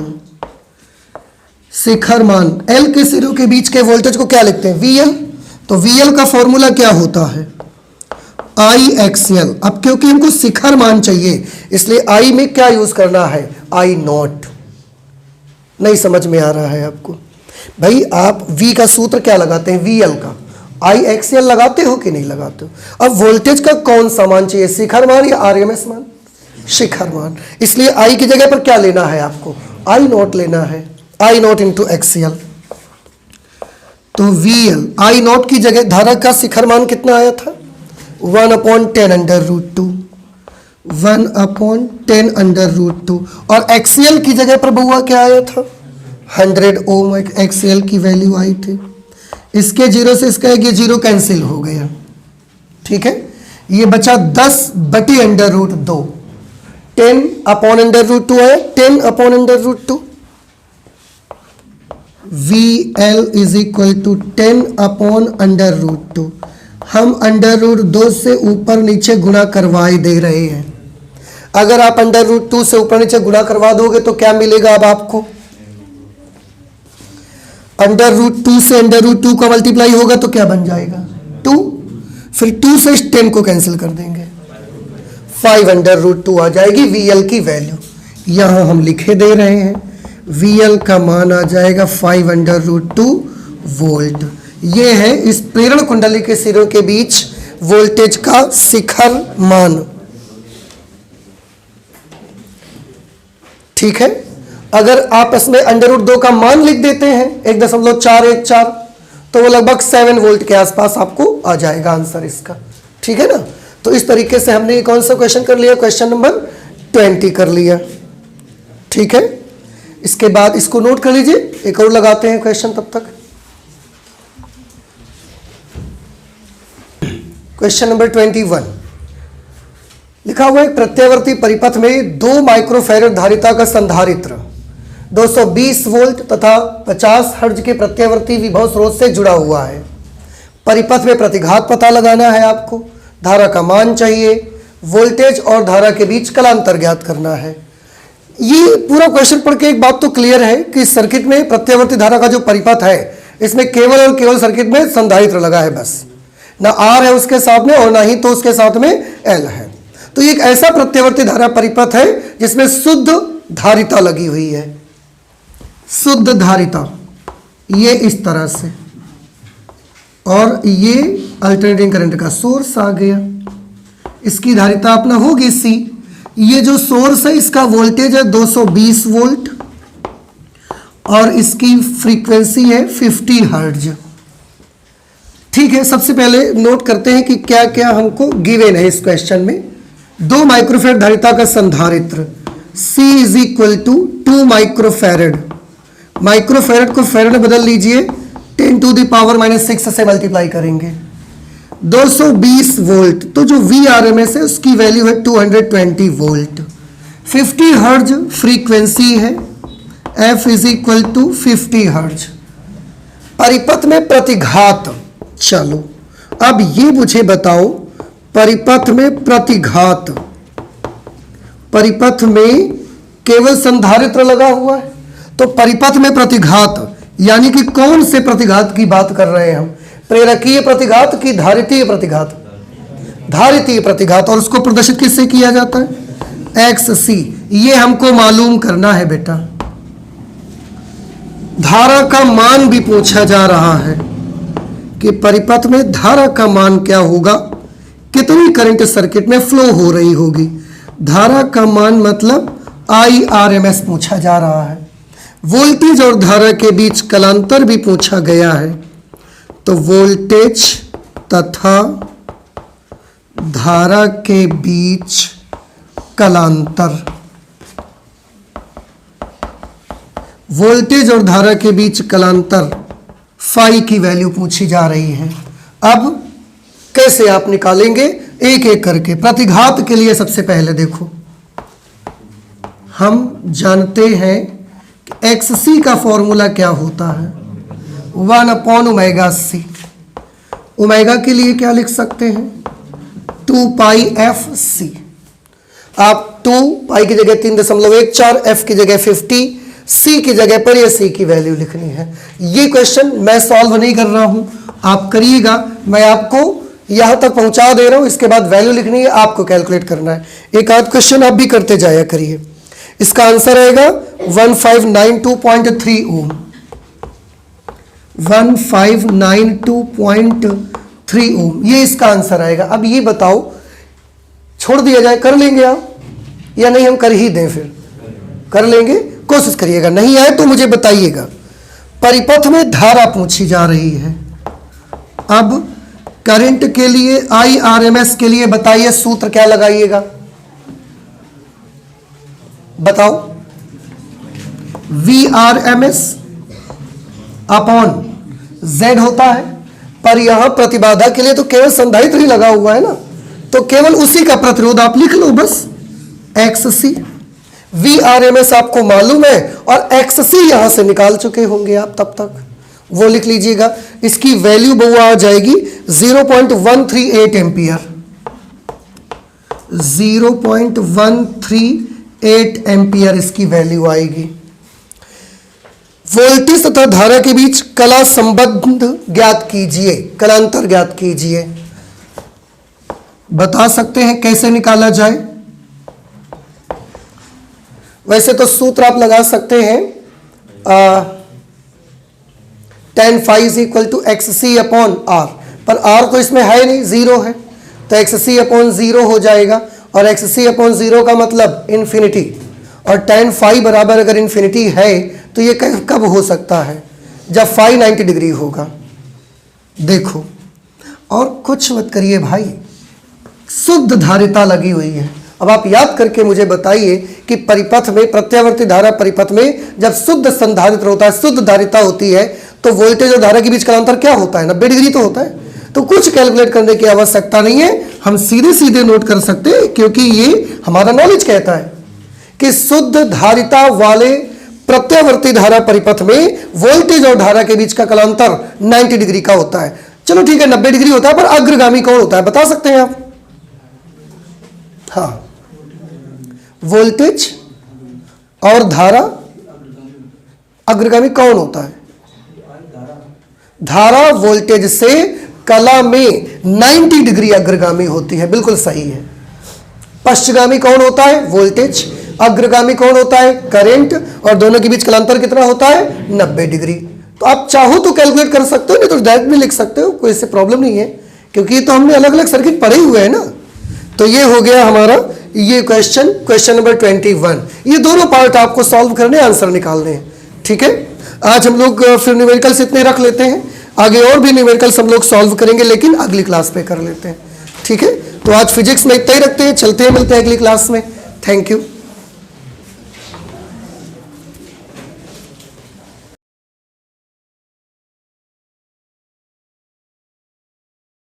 शिखर मान एल के सिरों के बीच के वोल्टेज को क्या लिखते हैं? VL। तो VL का फॉर्मूला क्या होता है? IXL। अब क्योंकि हमको शिखर मान चाहिए इसलिए I में क्या यूज करना है? I not. नहीं समझ में आ रहा है आपको? भाई आप V का सूत्र क्या लगाते हैं? VL का। IXL लगाते हो कि नहीं लगाते हो? अब वोल्टेज का कौन सा मान चाहिए? शिखर मान या RMS मान? शिखर मान। इसलिए I की जगह पर क्या लेना है आपको? I नॉट लेना है। I not into XL। तो VL I नॉट की जगह धारा का शिखर मान कितना आया था? 1 upon 10 under root 2, 1 upon 10 under root 2। और XL की जगह पर बउआ क्या आया था? 100 ओम XL की वैल्यू आई थी। इसके जीरो से इसका एक ये जीरो कैंसिल हो गया। ठीक है, ये बचा 10 बटी under root 2, 10 upon under root 2 है, 10 upon under root 2। VL is equal to 10 upon under root 2। हम अंडर रूट 2 से ऊपर नीचे गुणा करवाए दे रहे हैं। अगर आप अंडर रूट 2 से ऊपर नीचे गुणा करवा दोगे तो क्या मिलेगा? अब आपको अंडर रूट 2 से अंडर रूट 2 का मल्टीप्लाई होगा तो क्या बन जाएगा? 2। फिर 2 से 10 को कैंसिल कर देंगे, 5 अंडर रूट 2 आ जाएगी VL की वैल्यू। यहां हम लिखे दे रहे हैं VL का मान आ जाएगा 5 अंडर रूट 2 वोल्ट। ये है इस प्रेरण कुंडली के सिरों के बीच वोल्टेज का शिखर मान। ठीक है, अगर आप इसमें अंडर रूट 2 का मान लिख देते हैं 1.414, तो वो लगभग 7 वोल्ट के आसपास आपको आ जाएगा आंसर इसका। ठीक है ना? तो इस तरीके से हमने कौन सा क्वेश्चन कर लिया? क्वेश्चन नंबर 20 कर लिया। ठीक है, इसके बाद इसको नोट कर लीजिए, एक और लगाते हैं क्वेश्चन तब तक। क्वेश्चन नंबर 21 लिखा हुआ है, प्रत्यावर्ती परिपथ में 2 माइक्रोफैरड धारिता का संधारित्र 220 वोल्ट तथा 50 हर्ट्ज के प्रत्यावर्ती विभव स्रोत से जुड़ा हुआ है। परिपथ में प्रतिघात पता लगाना है आपको। धारा का मान चाहिए, वोल्टेज और धारा के बीच कलांतर ज्ञात करना है। ये पूरा क्वेश्चन पढ़ के एक बात तो क्लियर है कि सर्किट में प्रत्यावर्ती धारा का जो परिपथ है इसमें केवल और केवल सर्किट में संधारित्र लगा है, बस ना आर है उसके साथ में और ना ही तो उसके साथ में एल है। तो ये एक ऐसा प्रत्यावर्ती धारा परिपथ है जिसमें शुद्ध धारिता लगी हुई है। शुद्ध धारिता ये इस तरह से, और ये अल्टरनेटिंग करंट का सोर्स आ गया, इसकी धारिता अपना होगी सी। ये जो सोर्स है इसका वोल्टेज है 220 वोल्ट और इसकी फ्रीक्वेंसी है 50 हर्ट्ज। ठीक है, सबसे पहले नोट करते हैं कि क्या क्या हमको गिवन है इस क्वेश्चन में। 2 माइक्रोफेरेड धारिता का संधारित्र C is equal to 2 microfarad. Microfarad को फेरेड में बदल लीजिए, 10 टू द पावर -6 से मल्टीप्लाई करेंगे। 220 वोल्ट, तो जो VRMS है उसकी वैल्यू है 220 वोल्ट। 50 हर्ट्ज फ्रीक्वेंसी है, F is equal to 50 hertz. परिपथ में प्रतिघात, चलो अब ये मुझे बताओ, परिपथ में प्रतिघात, परिपथ में केवल संधारित्र लगा हुआ है, तो परिपथ में प्रतिघात यानी कि कौन से प्रतिघात की बात कर रहे हैं हम? प्रेरकीय प्रतिघात की धारितीय प्रतिघात? धारितीय प्रतिघात। और उसको प्रदर्शित किससे किया जाता है? XC। ये हमको मालूम करना है बेटा। धारा का मान भी पूछा जा रहा है कि परिपथ में धारा का मान क्या होगा, कितनी करंट सर्किट में फ्लो हो रही होगी। धारा का मान मतलब IRMS पूछा जा रहा है। वोल्टेज और धारा के बीच कलांतर भी पूछा गया है, तो वोल्टेज तथा धारा के बीच कलांतर, वोल्टेज और धारा के बीच कलांतर फाई की वैल्यू पूछी जा रही है। अब कैसे आप निकालेंगे एक एक करके? प्रतिघात के लिए सबसे पहले देखो, हम जानते हैं कि XC का फॉर्मूला क्या होता है? 1/ωc। ओमेगा के लिए क्या लिख सकते हैं? 2πfc। आप 2 की जगह 3.14, f की जगह 50, c की जगह पर ये c की वैल्यू लिखनी है। ये क्वेश्चन मैं सॉल्व नहीं कर रहा हूं, आप करिएगा। मैं आपको यहां तक पहुंचा दे रहा हूं, इसके बाद वैल्यू लिखनी है, आपको कैलकुलेट करना है। एक आध क्वेश्चन आप भी करते जाया करिए। इसका आंसर आएगा 1592.3 ओम। 1592.3 ओम, ये इसका आंसर आएगा। अब ये बताओ, छोड़ दिया जाए, कर लेंगे आप या नहीं? हम कर ही दें, फिर कर लेंगे, कोशिश करिएगा। नहीं आए तो मुझे बताइएगा। परिपथ में धारा पूछी जा रही है। अब करंट के लिए IRMS के लिए बताइए, सूत्र क्या लगाइएगा? बताओ। VRMS अपॉन Z होता है, पर यहां प्रतिबाधा के लिए तो केवल संधारित्र ही लगा हुआ है ना, तो केवल उसी का प्रतिरोध आप लिख लो बस, XC। VRMS आपको मालूम है और XC यहां से निकाल चुके होंगे आप तब तक, वो लिख लीजिएगा। इसकी वैल्यू बहुआ आ जाएगी 0.138 एम्पियर। 0.138 एम्पियर इसकी वैल्यू आएगी। वोल्टेज तथा धारा के बीच कला संबंध ज्ञात कीजिए, कलांतर ज्ञात कीजिए। बता सकते हैं कैसे निकाला जाए? वैसे तो सूत्र आप लगा सकते हैं, tan phi is equal to XC upon R, पर R तो इसमें है नहीं, 0 है, तो XC अपॉन 0 हो जाएगा। और XC अपॉन 0 का मतलब इन्फिनिटी, और tan phi बराबर अगर इन्फिनिटी है तो ये कब हो सकता है? जब phi 90 डिग्री होगा। देखो, और कुछ मत करिए भाई, शुद्ध धारिता लगी हुई है। अब आप याद करके मुझे बताइए कि परिपथ में, प्रत्यावर्ती धारा परिपथ में जब शुद्ध संधारित्र होता है, शुद्ध धारिता होती है, तो वोल्टेज और धारा के बीच कलांतर क्या होता है? 90 डिग्री तो होता है। तो कुछ कैलकुलेट करने की आवश्यकता नहीं है, हम सीधे सीधे नोट कर सकते हैं, क्योंकि ये हमारा नॉलेज कहता है कि शुद्ध धारिता वाले प्रत्यावर्ती धारा परिपथ में वोल्टेज और धारा के बीच का कलांतर 90 डिग्री का होता है। चलो ठीक है, 90 डिग्री होता है, पर अग्रगामी कौन होता है बता सकते हैं आप? हाँ, वोल्टेज और धारा अग्रगामी कौन होता है? धारा वोल्टेज से कला में 90 डिग्री अग्रगामी होती है, बिल्कुल सही है। पश्चगामी कौन होता है? वोल्टेज। अग्रगामी कौन होता है? करंट। और दोनों के बीच कलांतर कितना होता है? 90 डिग्री। तो आप चाहो तो कैलकुलेट कर सकते हो, नहीं तो डायरेक्ट भी लिख सकते हो, कोई इससे प्रॉब्लम नहीं है, क्योंकि ये तो हमने अलग अलग सर्किट पढ़े हुए हैं ना। तो ये हो गया हमारा ये क्वेश्चन नंबर 21। ये दोनों पार्ट आपको सॉल्व करने, आंसर निकालने हैं, ठीक है। आज हम लोग फिर न्यूमेरिकल्स इतने रख लेते हैं, आगे और भी न्यूमेरिकल्स हम लोग सॉल्व करेंगे, लेकिन अगली क्लास पे कर लेते हैं, ठीक है। तो आज फिजिक्स में इतना ही रखते हैं, चलते हैं, मिलते हैं अगली क्लास में। Thank you.